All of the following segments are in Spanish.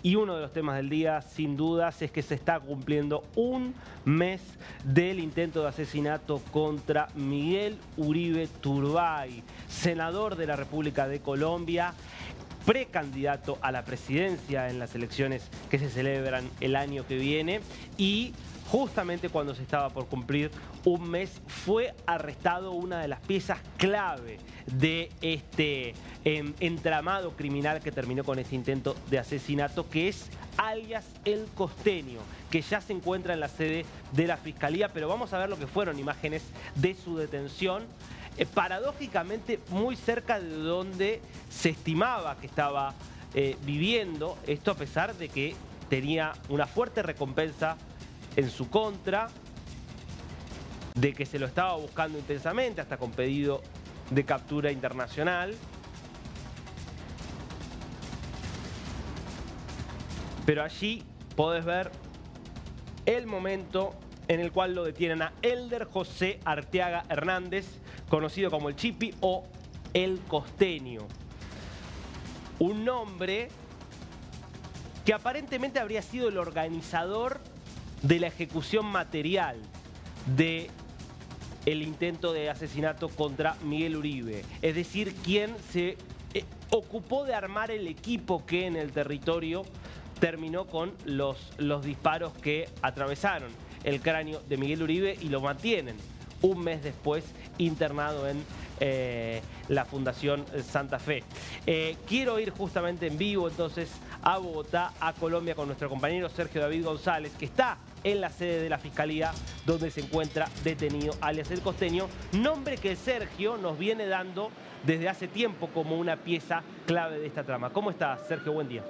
Y uno de los temas del día, sin dudas, es que se está cumpliendo un mes del intento de asesinato contra Miguel Uribe Turbay, senador de la República de Colombia, precandidato a la presidencia en las elecciones que se celebran el año que viene, y justamente cuando se estaba por cumplir un mes fue arrestado una de las piezas clave de este entramado criminal que terminó con este intento de asesinato, que es alias El Costeño, que ya se encuentra en la sede de la Fiscalía, pero vamos a ver lo que fueron imágenes de su detención, paradójicamente muy cerca de donde se estimaba que estaba viviendo, esto a pesar de que tenía una fuerte recompensa en su contra, de que se lo estaba buscando intensamente, hasta con pedido de captura internacional. Pero allí podés ver el momento en el cual lo detienen a Elder José Arteaga Hernández, conocido como el Chipi o El Costeño. Un nombre que aparentemente habría sido el organizador de la ejecución material del intento de asesinato contra Miguel Uribe. Es decir, quien se ocupó de armar el equipo que en el territorio terminó con los disparos que atravesaron el cráneo de Miguel Uribe y lo mantienen un mes después internado en la Fundación Santa Fe. Quiero ir justamente en vivo entonces a Bogotá, a Colombia, con nuestro compañero Sergio David González, que está en la sede de la Fiscalía donde se encuentra detenido alias El Costeño, nombre que Sergio nos viene dando desde hace tiempo como una pieza clave de esta trama. ¿Cómo estás, Sergio? Buen día.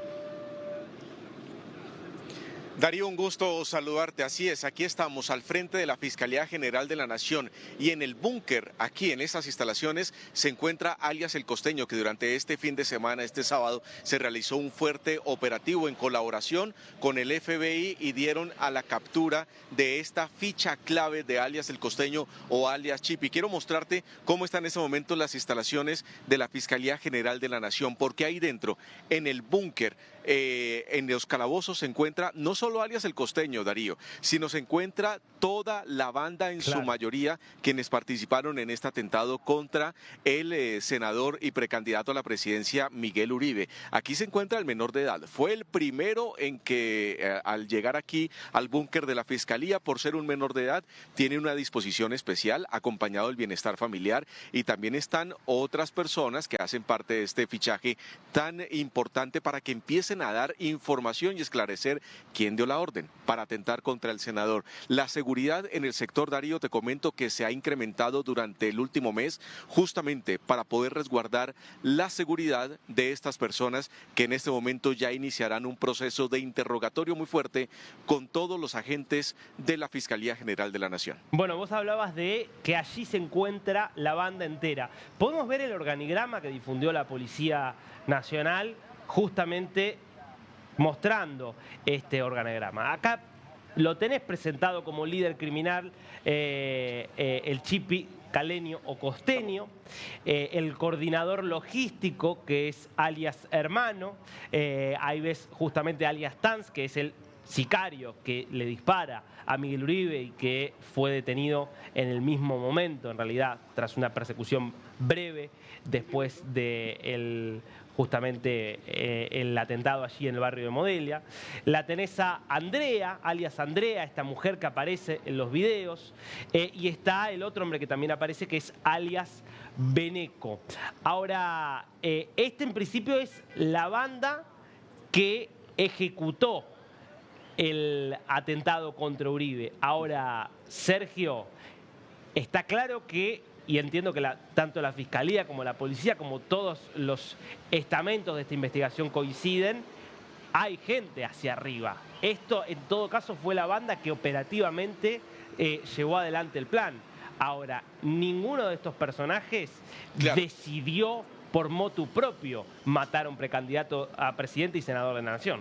Darío, un gusto saludarte. Así es, aquí estamos al frente de la Fiscalía General de la Nación y en el búnker, aquí en estas instalaciones, se encuentra alias El Costeño, que durante este fin de semana, este sábado, se realizó un fuerte operativo en colaboración con el FBI y dieron a la captura de esta ficha clave de alias El Costeño o alias Chipi. Quiero mostrarte cómo están en este momento las instalaciones de la Fiscalía General de la Nación, porque ahí dentro, en el búnker, en los calabozos se encuentra no solo alias El Costeño, Darío, sino se encuentra toda la banda en su mayoría quienes participaron en este atentado contra el senador y precandidato a la presidencia Miguel Uribe. Aquí se encuentra el menor de edad. Fue el primero en que al llegar aquí al búnker de la Fiscalía, por ser un menor de edad, tiene una disposición especial acompañado del bienestar familiar, y también están otras personas que hacen parte de este fichaje tan importante para que empiecen a dar información y esclarecer quién dio la orden para atentar contra el senador. La seguridad en el sector, Darío, te comento que se ha incrementado durante el último mes justamente para poder resguardar la seguridad de estas personas que en este momento ya iniciarán un proceso de interrogatorio muy fuerte con todos los agentes de la Fiscalía General de la Nación. Bueno, vos hablabas de que allí se encuentra la banda entera. ¿Podemos ver el organigrama que difundió la Policía Nacional justamente mostrando este organigrama? Acá lo tenés presentado como líder criminal, el Chipi Caleño o Costeño, el coordinador logístico, que es alias Hermano, ahí ves justamente alias Tanz, que es el sicario que le dispara a Miguel Uribe y que fue detenido en el mismo momento, en realidad, tras una persecución breve después de justamente el atentado allí en el barrio de Modelia. La tenés a Andrea, alias Andrea, esta mujer que aparece en los videos, y está el otro hombre que también aparece, que es alias Beneco. Ahora, este en principio es la banda que ejecutó el atentado contra Uribe. Ahora, Sergio, está claro que, y entiendo que tanto la Fiscalía como la Policía, como todos los estamentos de esta investigación coinciden, hay gente hacia arriba. Esto, en todo caso, fue la banda que operativamente llevó adelante el plan. Ahora, ninguno de estos personajes decidió por motu propio matar a un precandidato a presidente y senador de la Nación.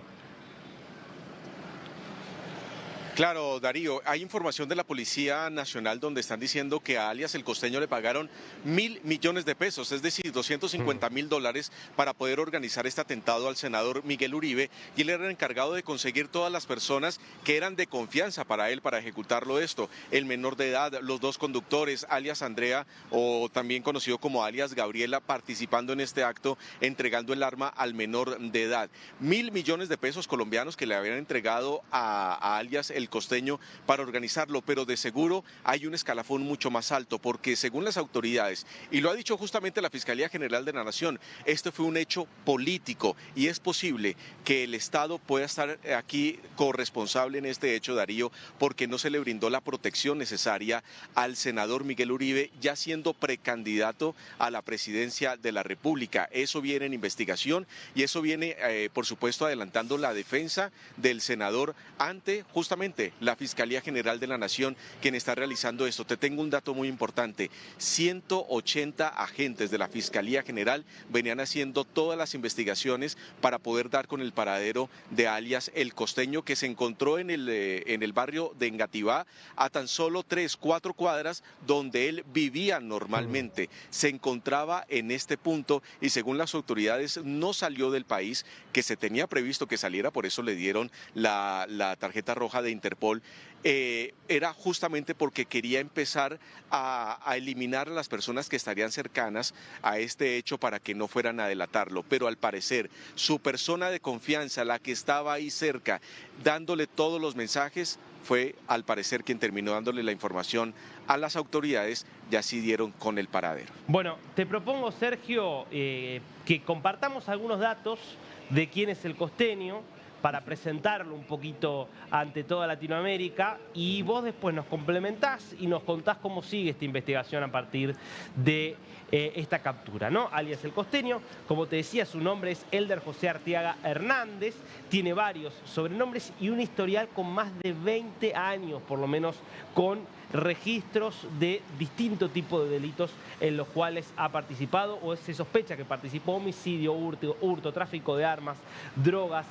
Claro, Darío, hay información de la Policía Nacional donde están diciendo que a alias El Costeño le pagaron 1.000 millones de pesos, es decir, $250.000 para poder organizar este atentado al senador Miguel Uribe, y él era el encargado de conseguir todas las personas que eran de confianza para él para ejecutarlo esto. El menor de edad, los dos conductores, alias Andrea o también conocido como alias Gabriela, participando en este acto, entregando el arma al menor de edad. 1.000 millones de pesos colombianos que le habían entregado a alias El Costeño para organizarlo, pero de seguro hay un escalafón mucho más alto, porque según las autoridades, y lo ha dicho justamente la Fiscalía General de la Nación, este fue un hecho político y es posible que el Estado pueda estar aquí corresponsable en este hecho, Darío, porque no se le brindó la protección necesaria al senador Miguel Uribe, ya siendo precandidato a la presidencia de la República. Eso viene en investigación y eso viene, por supuesto, adelantando la defensa del senador ante justamente la Fiscalía General de la Nación, quien está realizando esto. Te tengo un dato muy importante: 180 agentes de la Fiscalía General venían haciendo todas las investigaciones para poder dar con el paradero de alias El Costeño, que se encontró en el barrio de Engativá, a tan solo 3-4 cuadras donde él vivía normalmente. Se encontraba en este punto y según las autoridades no salió del país, que se tenía previsto que saliera, por eso le dieron la tarjeta roja de Interpol. Era justamente porque quería empezar a eliminar a las personas que estarían cercanas a este hecho para que no fueran a delatarlo, pero al parecer su persona de confianza, la que estaba ahí cerca, dándole todos los mensajes, fue al parecer quien terminó dándole la información a las autoridades, y así dieron con el paradero. Bueno, te propongo, Sergio, que compartamos algunos datos de quién es El Costeño, para presentarlo un poquito ante toda Latinoamérica, y vos después nos complementás y nos contás cómo sigue esta investigación a partir de esta captura, ¿no? Alias El Costeño, como te decía, su nombre es Elder José Arteaga Hernández, tiene varios sobrenombres y un historial con más de 20 años, por lo menos, con registros de distinto tipo de delitos en los cuales ha participado o se sospecha que participó: homicidio, hurto, tráfico de armas, drogas.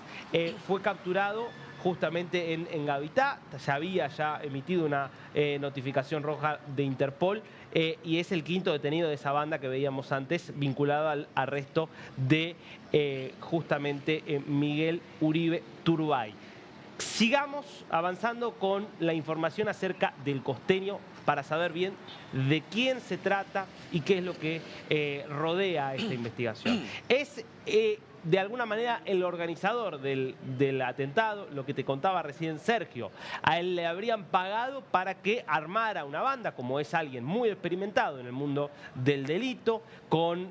Fue capturado justamente en Engativá, ya había emitido una notificación roja de Interpol, y es el quinto detenido de esa banda que veíamos antes, vinculado al arresto de justamente Miguel Uribe Turbay. Sigamos avanzando con la información acerca del Costeño para saber bien de quién se trata y qué es lo que rodea esta investigación. Es de alguna manera el organizador del atentado, lo que te contaba recién Sergio. A él le habrían pagado para que armara una banda, como es alguien muy experimentado en el mundo del delito, con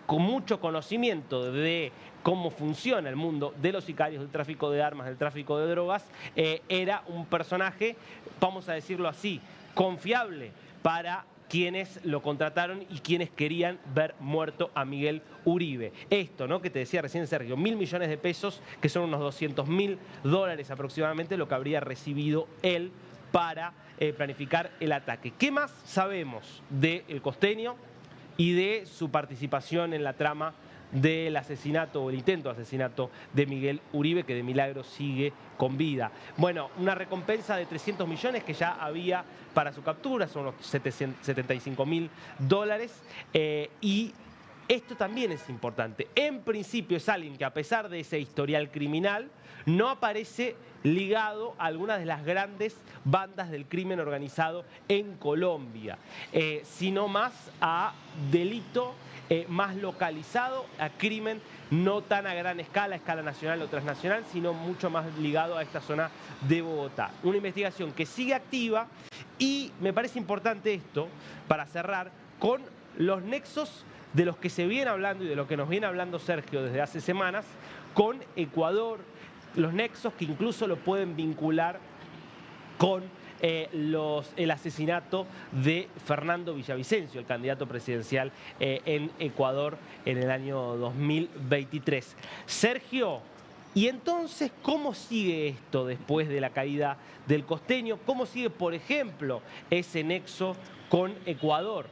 mucho conocimiento de cómo funciona el mundo de los sicarios, del tráfico de armas, del tráfico de drogas. Era un personaje, vamos a decirlo así, confiable para quienes lo contrataron y quienes querían ver muerto a Miguel Uribe. Esto, ¿no?, que te decía recién Sergio, 1.000 millones de pesos, que son unos $200.000 aproximadamente, lo que habría recibido él para planificar el ataque. ¿Qué más sabemos del Costeño y de su participación en la trama del asesinato o el intento de asesinato de Miguel Uribe, que de milagro sigue con vida? Bueno, una recompensa de 300 millones que ya había para su captura, son unos $75.000, y esto también es importante. En principio es alguien que, a pesar de ese historial criminal, no aparece ligado a algunas de las grandes bandas del crimen organizado en Colombia, sino más a delito más localizado, a crimen no tan a gran escala, escala nacional o transnacional, sino mucho más ligado a esta zona de Bogotá. Una investigación que sigue activa, y me parece importante esto, para cerrar, con los nexos de los que se viene hablando y de lo que nos viene hablando Sergio desde hace semanas, con Ecuador, los nexos que incluso lo pueden vincular con el asesinato de Fernando Villavicencio, el candidato presidencial en Ecuador en el año 2023. Sergio, ¿y entonces cómo sigue esto después de la caída del Costeño? ¿Cómo sigue, por ejemplo, ese nexo con Ecuador?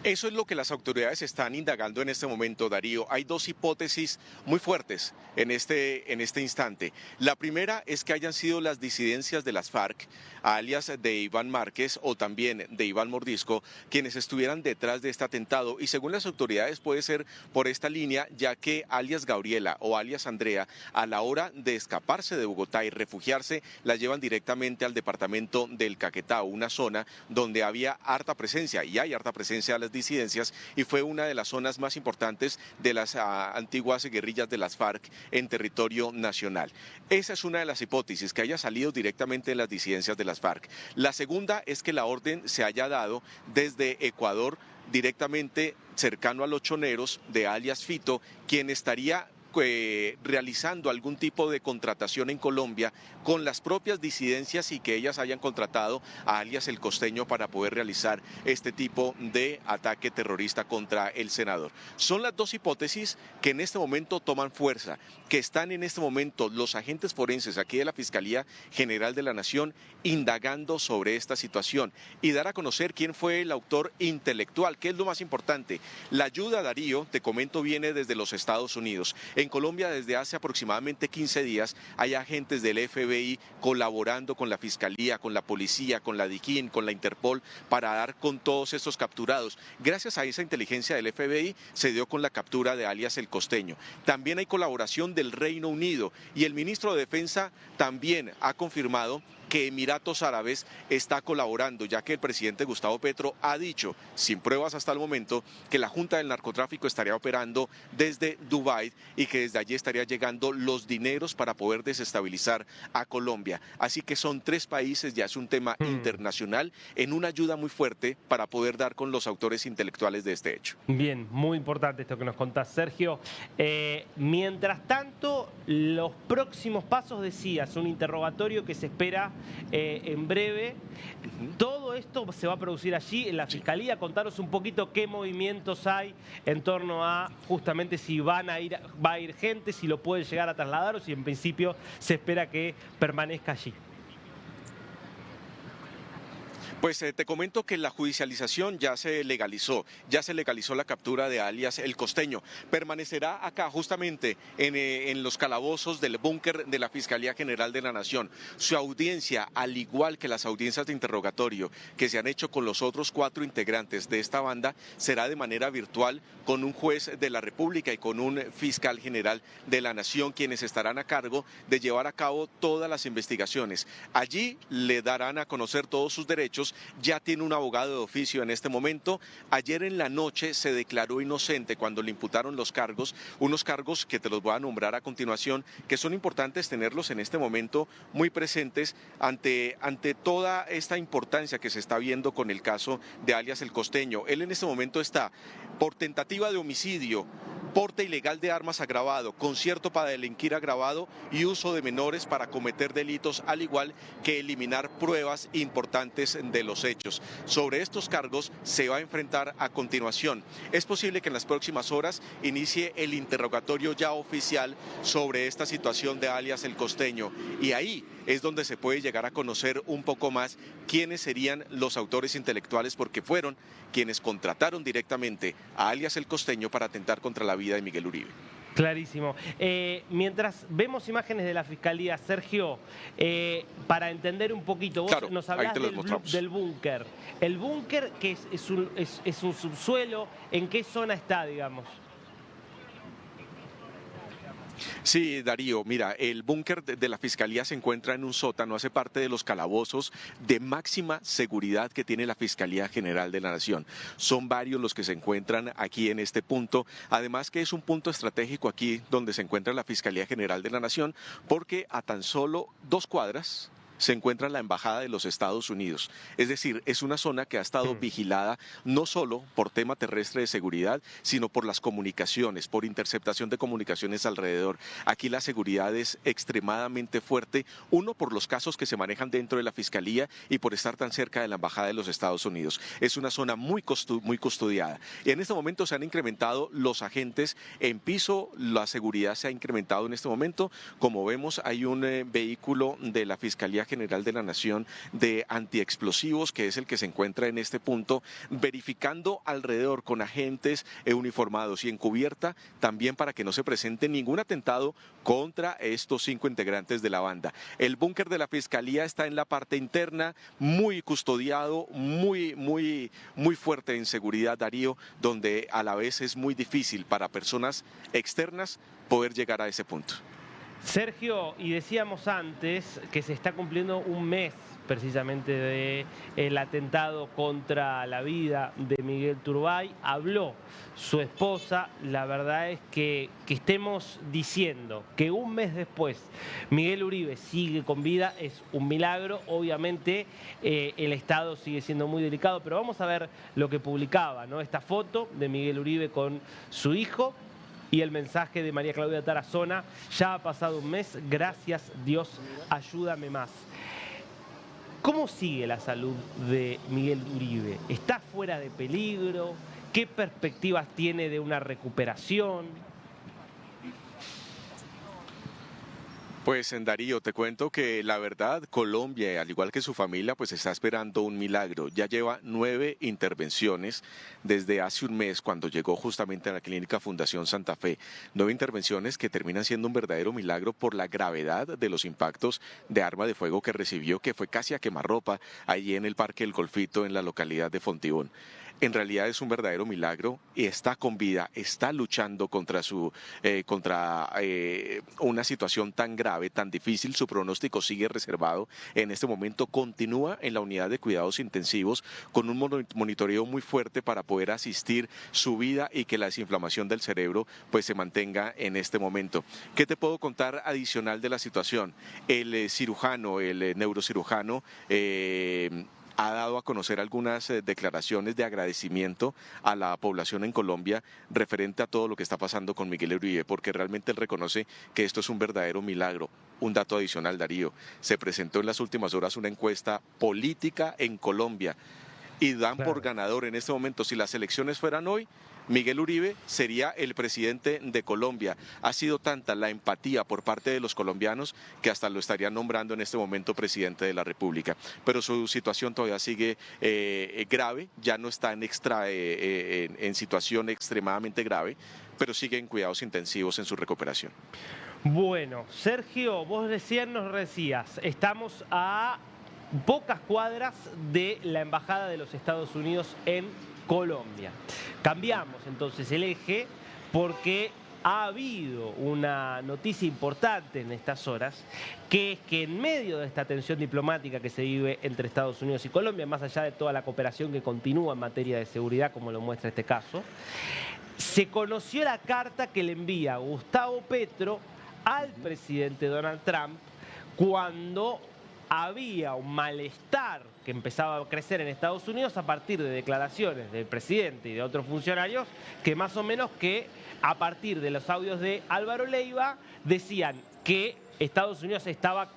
Eso es lo que las autoridades están indagando en este momento, Darío. Hay dos hipótesis muy fuertes en este instante. La primera es que hayan sido las disidencias de las FARC, alias de Iván Márquez o también de Iván Mordisco, quienes estuvieran detrás de este atentado. Y según las autoridades puede ser por esta línea, ya que alias Gabriela o alias Andrea, a la hora de escaparse de Bogotá y refugiarse, la llevan directamente al departamento del Caquetá, una zona donde había harta presencia y hay harta presencia de las disidencias, y fue una de las zonas más importantes de las antiguas guerrillas de las FARC en territorio nacional. Esa es una de las hipótesis, que haya salido directamente de las disidencias de las FARC. La segunda es que la orden se haya dado desde Ecuador, directamente cercano a los choneros de alias Fito, quien estaría realizando algún tipo de contratación en Colombia con las propias disidencias y que ellas hayan contratado a alias El Costeño para poder realizar este tipo de ataque terrorista contra el senador. Son las dos hipótesis que en este momento toman fuerza, que están en este momento los agentes forenses aquí de la Fiscalía General de la Nación indagando sobre esta situación y dar a conocer quién fue el autor intelectual, que es lo más importante. La ayuda, Darío, te comento, viene desde los Estados Unidos. En Colombia, desde hace aproximadamente 15 días, hay agentes del FBI colaborando con la Fiscalía, con la Policía, con la DIJÍN, con la Interpol, para dar con todos estos capturados. Gracias a esa inteligencia del FBI, se dio con la captura de alias El Costeño. También hay colaboración del Reino Unido y el ministro de Defensa también ha confirmado que Emiratos Árabes está colaborando, ya que el presidente Gustavo Petro ha dicho, sin pruebas hasta el momento, que la Junta del Narcotráfico estaría operando desde Dubái y que desde allí estaría llegando los dineros para poder desestabilizar a Colombia. Así que son tres países, ya es un tema internacional, en una ayuda muy fuerte para poder dar con los autores intelectuales de este hecho. Bien, muy importante esto que nos contás, Sergio. Mientras tanto, los próximos pasos, decías, un interrogatorio que se espera en breve. Todo esto se va a producir allí en la Fiscalía. Contanos un poquito qué movimientos hay en torno a justamente si va a ir gente, si lo pueden llegar a trasladar o si en principio se espera que permanezca allí. Pues te comento que la judicialización ya se legalizó la captura de alias El Costeño. Permanecerá acá justamente en los calabozos del búnker de la Fiscalía General de la Nación. Su audiencia, al igual que las audiencias de interrogatorio que se han hecho con los otros 4 integrantes de esta banda, será de manera virtual con un juez de la República y con un fiscal general de la Nación, quienes estarán a cargo de llevar a cabo todas las investigaciones. Allí le darán a conocer todos sus derechos. Ya tiene un abogado de oficio en este momento. Ayer en la noche se declaró inocente cuando le imputaron los cargos, unos cargos que te los voy a nombrar a continuación, que son importantes tenerlos en este momento muy presentes ante toda esta importancia que se está viendo con el caso de alias El Costeño. Él en este momento está por tentativa de homicidio, porte ilegal de armas agravado, concierto para delinquir agravado y uso de menores para cometer delitos, al igual que eliminar pruebas importantes de los hechos. Sobre estos cargos se va a enfrentar a continuación. Es posible que en las próximas horas inicie el interrogatorio ya oficial sobre esta situación de alias El Costeño, y ahí es donde se puede llegar a conocer un poco más quiénes serían los autores intelectuales, porque fueron quienes contrataron directamente a alias El Costeño para atentar contra la vida de Miguel Uribe. Clarísimo. Mientras vemos imágenes de la Fiscalía, Sergio, para entender un poquito, vos claro, nos hablás del búnker. El búnker, que es un subsuelo, ¿en qué zona está, digamos? Sí, Darío, mira, el búnker de la Fiscalía se encuentra en un sótano, hace parte de los calabozos de máxima seguridad que tiene la Fiscalía General de la Nación. Son varios los que se encuentran aquí en este punto, además que es un punto estratégico aquí donde se encuentra la Fiscalía General de la Nación, porque a tan solo 2 cuadras se encuentra la Embajada de los Estados Unidos. Es decir, es una zona que ha estado vigilada no solo por tema terrestre de seguridad, sino por las comunicaciones, por interceptación de comunicaciones alrededor. Aquí la seguridad es extremadamente fuerte, uno, por los casos que se manejan dentro de la Fiscalía y por estar tan cerca de la Embajada de los Estados Unidos. Es una zona muy custodiada. Y en este momento se han incrementado los agentes en piso, la seguridad se ha incrementado en este momento. Como vemos, hay un vehículo de la Fiscalía General de la Nación de Antiexplosivos, que es el que se encuentra en este punto, verificando alrededor con agentes uniformados y encubierta, también para que no se presente ningún atentado contra estos 5 integrantes de la banda. El búnker de la Fiscalía está en la parte interna, muy custodiado, muy fuerte en seguridad, Darío, donde a la vez es muy difícil para personas externas poder llegar a ese punto. Sergio, y decíamos antes que se está cumpliendo un mes precisamente del atentado contra la vida de Miguel Turbay. Habló su esposa. La verdad es que estemos diciendo que un mes después Miguel Uribe sigue con vida es un milagro. Obviamente el estado sigue siendo muy delicado, pero vamos a ver lo que publicaba, ¿no? Esta foto de Miguel Uribe con su hijo y el mensaje de María Claudia Tarazona: ya ha pasado un mes, gracias Dios, ayúdame más. ¿Cómo sigue la salud de Miguel Uribe? ¿Está fuera de peligro? ¿Qué perspectivas tiene de una recuperación? Pues en Darío, te cuento que la verdad, Colombia, al igual que su familia, pues está esperando un milagro. Ya lleva 9 intervenciones desde hace un mes, cuando llegó justamente a la clínica Fundación Santa Fe. 9 intervenciones que terminan siendo un verdadero milagro por la gravedad de los impactos de arma de fuego que recibió, que fue casi a quemarropa allí en el Parque El Golfito, en la localidad de Fontibón. En realidad es un verdadero milagro y está con vida, está luchando contra una situación tan grave, tan difícil. Su pronóstico sigue reservado. En este momento continúa en la unidad de cuidados intensivos con un monitoreo muy fuerte para poder asistir su vida y que la desinflamación del cerebro pues se mantenga en este momento. ¿Qué te puedo contar adicional de la situación? El cirujano, el neurocirujano, ha dado a conocer algunas declaraciones de agradecimiento a la población en Colombia referente a todo lo que está pasando con Miguel Uribe, porque realmente él reconoce que esto es un verdadero milagro. Un dato adicional, Darío: se presentó en las últimas horas una encuesta política en Colombia y dan por ganador en este momento, si las elecciones fueran hoy, Miguel Uribe sería el presidente de Colombia. Ha sido tanta la empatía por parte de los colombianos que hasta lo estarían nombrando en este momento presidente de la República. Pero su situación todavía sigue grave, ya no está en situación extremadamente grave, pero sigue en cuidados intensivos en su recuperación. Bueno, Sergio, vos recién nos decías, estamos a pocas cuadras de la Embajada de los Estados Unidos en Colombia. Cambiamos entonces el eje porque ha habido una noticia importante en estas horas, que es que en medio de esta tensión diplomática que se vive entre Estados Unidos y Colombia, más allá de toda la cooperación que continúa en materia de seguridad, como lo muestra este caso, se conoció la carta que le envía Gustavo Petro al presidente Donald Trump cuando había un malestar que empezaba a crecer en Estados Unidos a partir de declaraciones del presidente y de otros funcionarios que más o menos que a partir de los audios de Álvaro Leiva decían que Estados Unidos estaba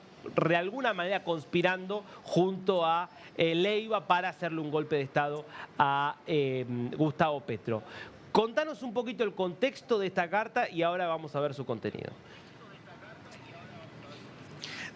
de alguna manera conspirando junto a Leiva para hacerle un golpe de Estado a Gustavo Petro. Contanos un poquito el contexto de esta carta y ahora vamos a ver su contenido.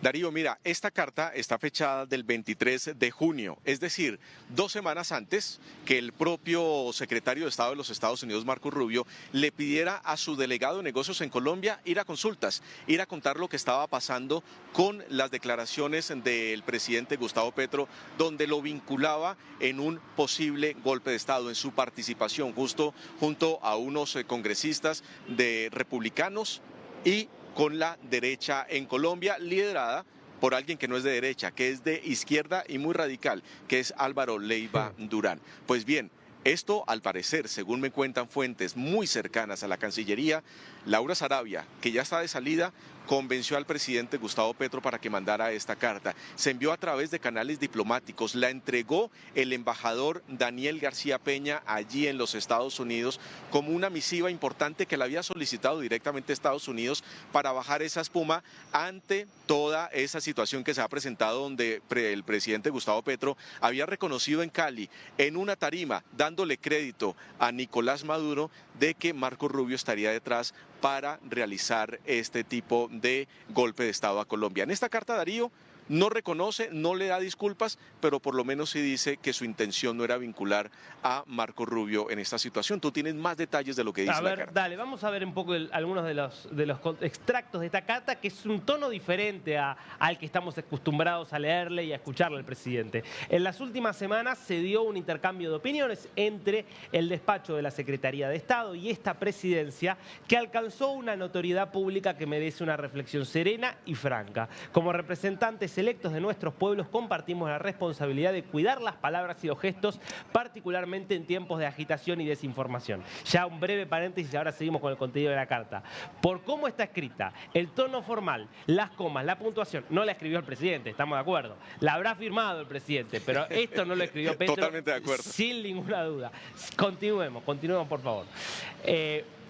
Darío, mira, esta carta está fechada del 23 de junio, es decir, 2 semanas antes que el propio secretario de Estado de los Estados Unidos, Marco Rubio, le pidiera a su delegado de negocios en Colombia ir a consultas, ir a contar lo que estaba pasando con las declaraciones del presidente Gustavo Petro, donde lo vinculaba en un posible golpe de Estado, en su participación justo junto a unos congresistas de republicanos y con la derecha en Colombia, liderada por alguien que no es de derecha, que es de izquierda y muy radical, que es Álvaro Leiva Durán. Pues bien, esto al parecer, según me cuentan fuentes muy cercanas a la Cancillería, Laura Sarabia, que ya está de salida, convenció al presidente Gustavo Petro para que mandara esta carta. Se envió a través de canales diplomáticos, la entregó el embajador Daniel García Peña allí en los Estados Unidos como una misiva importante que le había solicitado directamente a Estados Unidos para bajar esa espuma ante toda esa situación que se ha presentado, donde el presidente Gustavo Petro había reconocido en Cali, en una tarima, dándole crédito a Nicolás Maduro de que Marco Rubio estaría detrás para realizar este tipo de golpe de Estado a Colombia. En esta carta, Darío, no reconoce, no le da disculpas, pero por lo menos sí dice que su intención no era vincular a Marco Rubio en esta situación. Tú tienes más detalles de lo que dice la carta. Dale, vamos a ver un poco algunos de los extractos de esta carta, que es un tono diferente al que estamos acostumbrados a leerle y a escucharle al presidente. En las últimas semanas se dio un intercambio de opiniones entre el despacho de la Secretaría de Estado y esta presidencia, que alcanzó una notoriedad pública que merece una reflexión serena y franca. Como representantes electos de nuestros pueblos compartimos la responsabilidad de cuidar las palabras y los gestos, particularmente en tiempos de agitación y desinformación. Ya un breve paréntesis, ahora seguimos con el contenido de la carta. Por cómo está escrita, el tono formal, las comas, la puntuación, no la escribió el presidente, estamos de acuerdo. La habrá firmado el presidente, pero esto no lo escribió Petro. Totalmente de acuerdo. Sin ninguna duda. Continuemos por favor.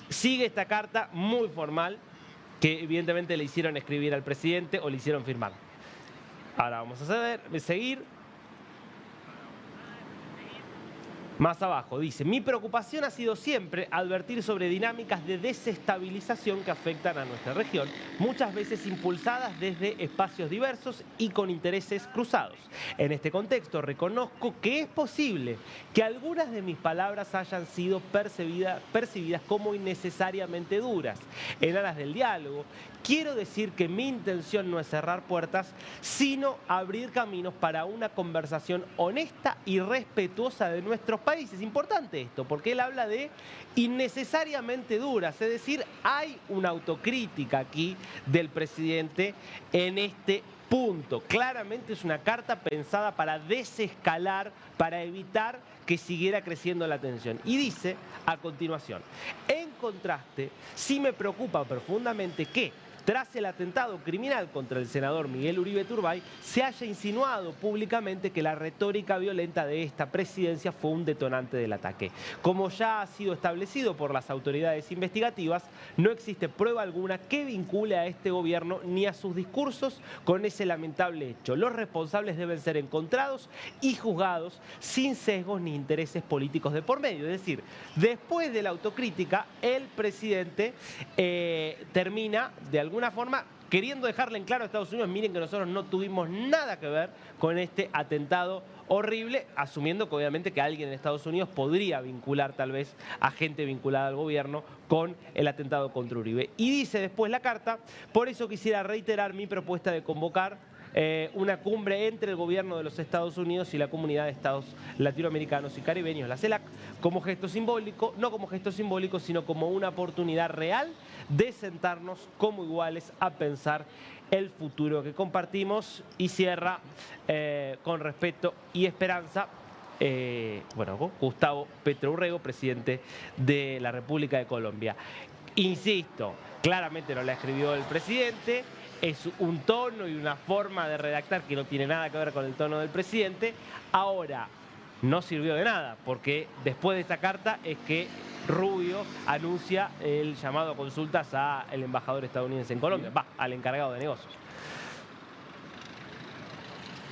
Sigue esta carta muy formal, que evidentemente le hicieron escribir al presidente o le hicieron firmar. Ahora vamos a seguir. Más abajo dice: mi preocupación ha sido siempre advertir sobre dinámicas de desestabilización que afectan a nuestra región, muchas veces impulsadas desde espacios diversos y con intereses cruzados. En este contexto reconozco que es posible que algunas de mis palabras hayan sido percibidas como innecesariamente duras. En aras del diálogo, quiero decir que mi intención no es cerrar puertas, sino abrir caminos para una conversación honesta y respetuosa de nuestros países. Es importante esto, porque él habla de innecesariamente duras, es decir, hay una autocrítica aquí del presidente en este punto. Claramente es una carta pensada para desescalar, para evitar que siguiera creciendo la tensión. Y dice a continuación: en contraste, sí me preocupa profundamente que, tras el atentado criminal contra el senador Miguel Uribe Turbay, se haya insinuado públicamente que la retórica violenta de esta presidencia fue un detonante del ataque. Como ya ha sido establecido por las autoridades investigativas, no existe prueba alguna que vincule a este gobierno ni a sus discursos con ese lamentable hecho. Los responsables deben ser encontrados y juzgados sin sesgos ni intereses políticos de por medio. Es decir, después de la autocrítica, el presidente termina de alguna forma queriendo dejarle en claro a Estados Unidos: miren que nosotros no tuvimos nada que ver con este atentado horrible, asumiendo que obviamente que alguien en Estados Unidos podría vincular tal vez a gente vinculada al gobierno con el atentado contra Uribe. Y dice después la carta: por eso quisiera reiterar mi propuesta de convocar una cumbre entre el gobierno de los Estados Unidos y la Comunidad de Estados Latinoamericanos y Caribeños, la CELAC, como gesto simbólico, no como gesto simbólico, sino como una oportunidad real de sentarnos como iguales a pensar el futuro que compartimos. Y cierra con respeto y esperanza. Gustavo Petro Urrego, presidente de la República de Colombia. Insisto, claramente no la escribió el presidente. Es un tono y una forma de redactar que no tiene nada que ver con el tono del presidente. Ahora, no sirvió de nada, porque después de esta carta es que Rubio anuncia el llamado a consultas al embajador estadounidense en Colombia, al encargado de negocios.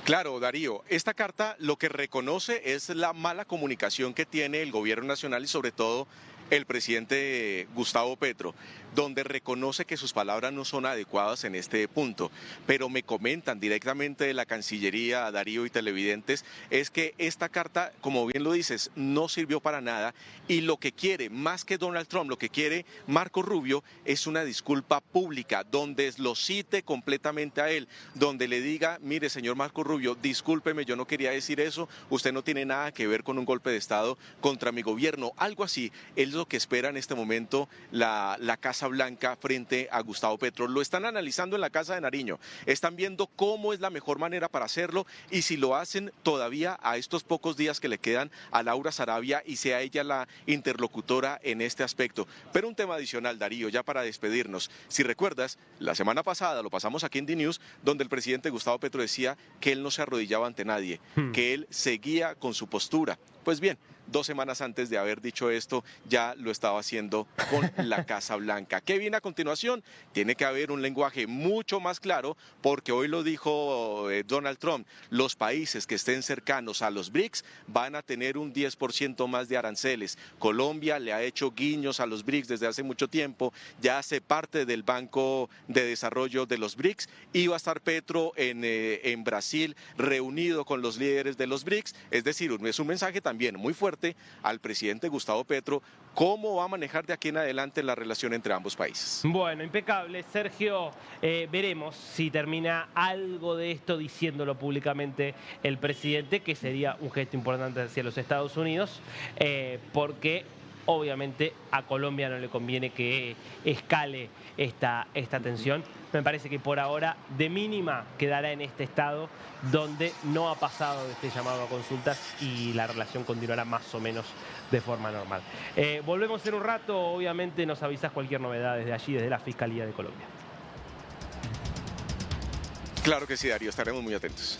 Claro, Darío, esta carta lo que reconoce es la mala comunicación que tiene el gobierno nacional y sobre todo el presidente Gustavo Petro, donde reconoce que sus palabras no son adecuadas en este punto. Pero me comentan directamente de la Cancillería, Darío y televidentes, es que esta carta, como bien lo dices, no sirvió para nada, y lo que quiere, más que Donald Trump, lo que quiere Marco Rubio es una disculpa pública, donde lo cite completamente a él, donde le diga: mire, señor Marco Rubio, discúlpeme, yo no quería decir eso, usted no tiene nada que ver con un golpe de Estado contra mi gobierno, algo así. Es lo que espera en este momento la Casa Blanca frente a Gustavo Petro. Lo están analizando en la Casa de Nariño, están viendo cómo es la mejor manera para hacerlo, y si lo hacen todavía a estos pocos días que le quedan a Laura Sarabia y sea ella la interlocutora en este aspecto. Pero un tema adicional, Darío, ya para despedirnos. Si recuerdas, la semana pasada lo pasamos aquí en DNews, donde el presidente Gustavo Petro decía que él no se arrodillaba ante nadie, que él seguía con su postura. Pues bien, 2 semanas antes de haber dicho esto, ya lo estaba haciendo con la Casa Blanca. ¿Qué viene a continuación? Tiene que haber un lenguaje mucho más claro, porque hoy lo dijo Donald Trump, los países que estén cercanos a los BRICS van a tener un 10% más de aranceles. Colombia le ha hecho guiños a los BRICS desde hace mucho tiempo, ya hace parte del Banco de Desarrollo de los BRICS, y va a estar Petro en Brasil reunido con los líderes de los BRICS, es decir, es un mensaje también muy fuerte al presidente Gustavo Petro, cómo va a manejar de aquí en adelante la relación entre ambos países. Bueno, impecable, Sergio. Veremos si termina algo de esto diciéndolo públicamente el presidente, que sería un gesto importante hacia los Estados Unidos, porque obviamente a Colombia no le conviene que escale esta tensión. Me parece que por ahora de mínima quedará en este estado donde no ha pasado de este llamado a consultas y la relación continuará más o menos de forma normal. Volvemos en un rato, obviamente nos avisas cualquier novedad desde allí, desde la Fiscalía de Colombia. Claro que sí, Darío, estaremos muy atentos.